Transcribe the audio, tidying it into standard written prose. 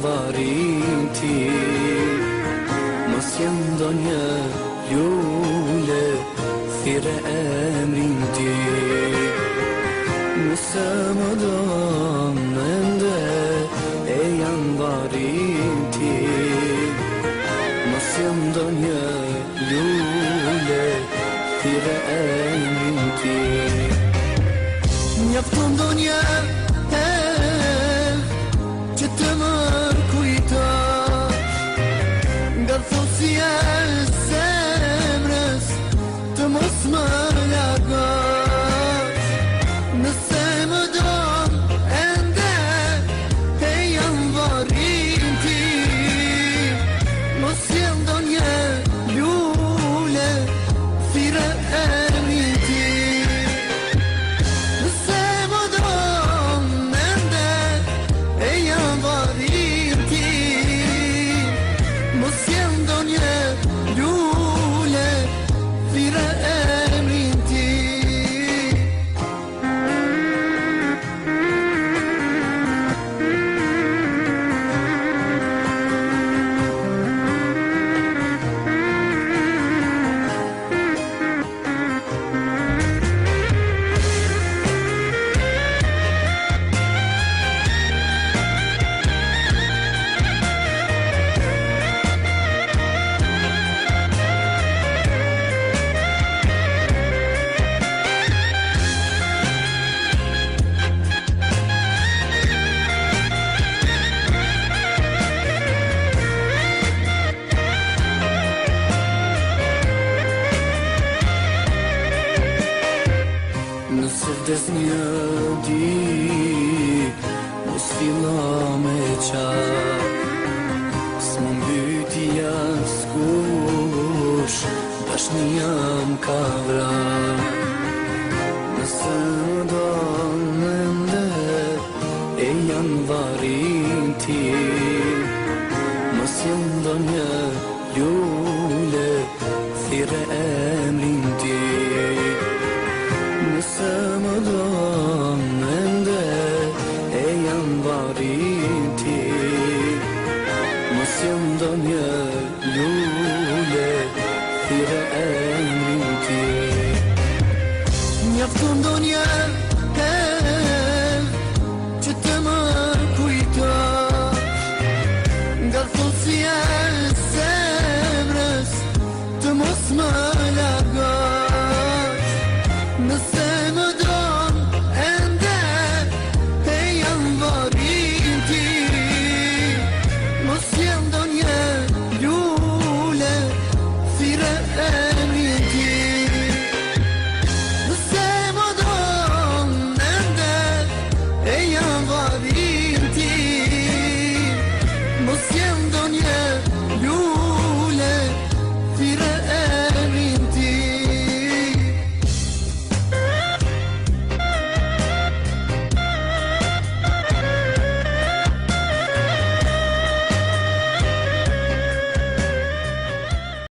varin ti, mos jem ndonjë lule, thirrë emrin ti. Nëse më don ende e jam varin ti, mos jem ndonjë lule, thirrë emrin ti. Mjafton ndonjë që të më kujton nga thosja e zemrës, të mos më largosh. Nëse më don ende e jam varin ti, mos jem ndonjë lule, thirrë emrin ti. Nëse më don ende e jam varin ti, mos jem ndonjë lule, thirrë emrin ti. Nëse vdes një dit, mos filla me qat, s'më mbyti askush, dashnia m'ka vrar. Nëse më don ende e jam varin ti, mos jem ndonjë lule, thirrë emrin ti. Nëse më don ende e jam varin